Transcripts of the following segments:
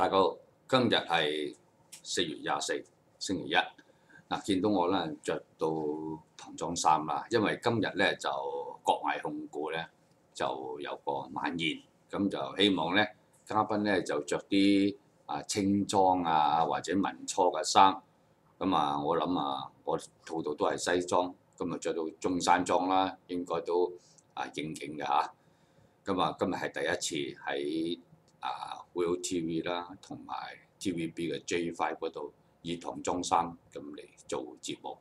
大家好，今日係4月24星期一。見到我咧着到唐裝衫啦，因為今日咧就國藝控股咧就有個晚宴，咁就希望咧嘉賓咧就着啲清裝或者民初嘅衫。咁我諗我套套都係西裝，咁着到中山裝啦，應該都應景嘅嚇。今日係第一次喺ViuTV 啦，同埋 TVB 嘅 J5 嗰度以唐裝衫咁嚟做節目。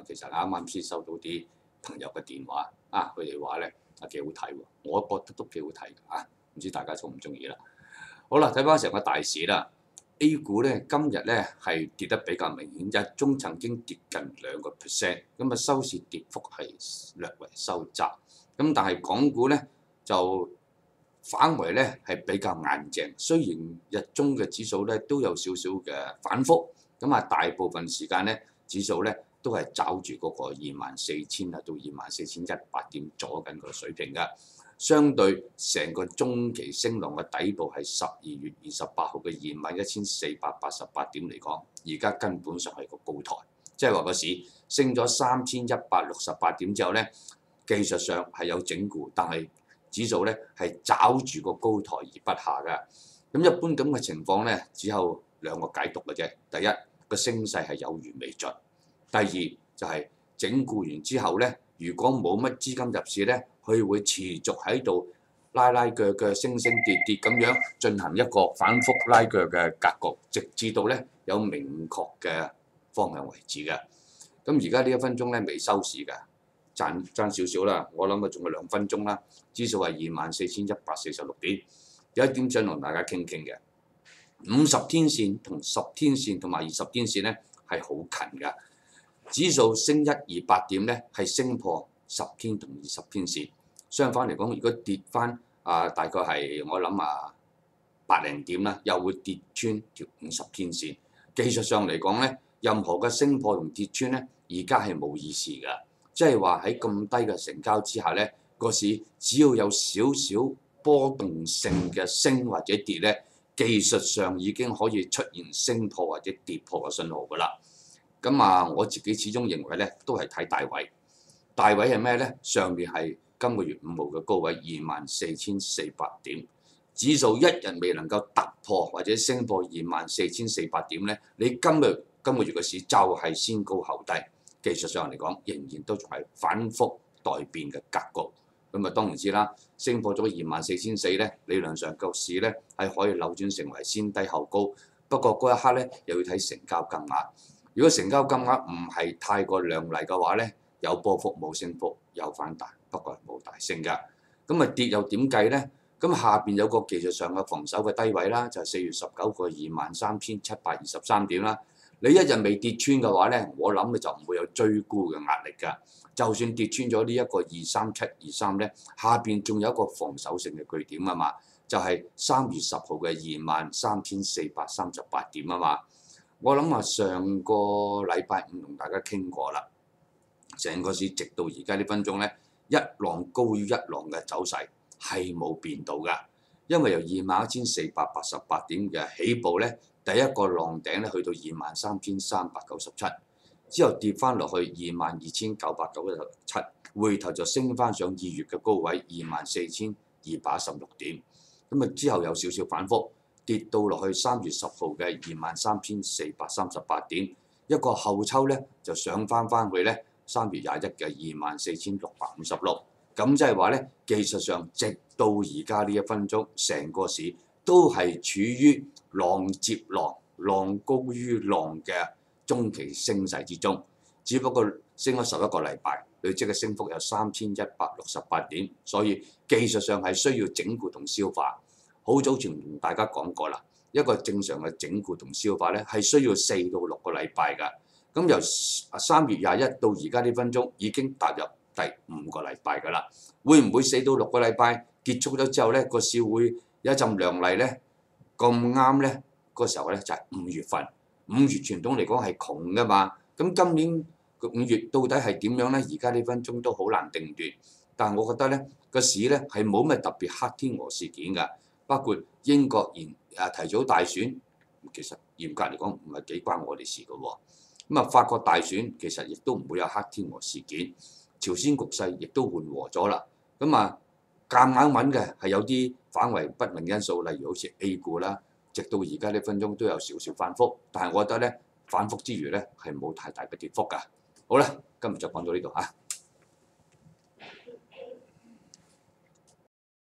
其實啱啱先收到啲朋友嘅電話，佢哋話咧幾好睇喎，我覺得都幾好睇嘅。唔知大家中唔中意啦？好啦，睇翻成個大市啦。A 股咧今日咧係跌得比較明顯，日中曾經跌近2%，咁收市跌幅係略為收窄。但係港股咧就反為咧係比較硬淨，雖然日中嘅指數咧都有少少嘅反覆，大部分時間咧指數咧都係找住嗰個24,000到24,100點左緊個水平嘅。相對成個中期升浪嘅底部係12月28號嘅21,488點嚟講，而家根本上係個高台，即係話個市升咗3,168點之後咧，技術上係有整固，但係指數咧係找住個高台而不下嘅。咁一般咁嘅情況咧，只有兩個解讀嘅啫。第一，個升勢係有餘未盡；第二就係整固完之後咧，如果冇乜資金入市咧，佢會持續喺度拉鋸、升跌咁樣進行一個反覆拉鋸嘅格局，直至到咧有明確嘅方向為止嘅。咁而家呢1分鐘咧未收市嘅。爭少少啦，我諗仲有2分鐘啦。指數係24,146點，有一點想同大家傾嘅。50天線同10天線同埋20天線咧係好近㗎。指數升128點咧係升破10天同20天線。相反嚟講，如果跌翻大概係我諗百零點啦，又會跌穿條50天線。技術上嚟講咧，任何嘅升破同跌穿咧，而家係冇意思㗎。即係話喺咁低嘅成交之下咧，個市只要有少少波動性嘅升或者跌咧，技術上已經可以出現升破或者跌破嘅信號㗎啦。我自己始終認為咧，都係睇大位。大位係咩咧？上面係今個月5號嘅高位24,400點，指數一日未能夠突破或者升破24,400點咧，你今個月嘅市就係先高後低。技術上嚟講，仍然都仲係反覆待變嘅格局。當然知啦，升破咗24,400咧，理論上個市咧係可以扭轉成為先低後高。不過嗰一刻咧，又要睇成交金額。如果成交金額唔係太過亮麗嘅話咧，有波幅冇升幅，有反彈，不過冇大升㗎。跌又點計咧？下邊有個技術上嘅防守嘅低位啦，就係4月19個23,723點啦。你一日未跌穿嘅話咧，我諗你就唔會有追沽嘅壓力㗎。就算跌穿咗呢一個23723咧，下邊仲有一個防守性嘅據點嘛，就係3月10號嘅23,438點嘛。我諗上個禮拜5同大家傾過啦，成個市直到而家呢分鐘咧，一浪高於一浪嘅走勢係冇變到㗎，因為由21,488點嘅起步咧。第一個浪頂咧去到23,397，之後跌翻落去22,997，回頭就升翻上2月嘅高位24,216點。之後有少少反覆，跌到落去3月10號嘅23,438點，一個後抽咧就上翻去咧3月21嘅24,656。咁即係話咧，技術上直到而家呢1分鐘，成個市都係處於浪接浪、浪高於浪嘅中期升勢之中，只不過升咗11個禮拜，累積嘅升幅有3,168點，所以技術上係需要整固同消化。好早前同大家講過啦，一個正常嘅整固同消化咧係需要4到6個禮拜㗎。由3月21到而家呢分鐘已經踏入第5個禮拜㗎啦。會唔會4到6個禮拜結束咗之後咧，個市會有一陣亮麗咧？咁啱咧，嗰時候咧就係5月份。5月傳統嚟講係窮㗎嘛，咁今年5月到底係點樣咧？而家呢分鐘都好難定奪。但係我覺得咧，個市咧係冇咩特別黑天鵝事件㗎。包括英國提早大選，其實嚴格嚟講唔係幾關我哋事嘅喎。咁啊，法國大選其實亦都唔會有黑天鵝事件，朝鮮局勢亦都緩和咗啦。咁啊，夾硬揾嘅係有啲反為不明因素，例如好似 A 股啦，直到而家呢分鐘都有少少反覆，但係我覺得咧反覆之餘咧係冇太大嘅跌幅㗎。好啦，今日就講到呢度嚇。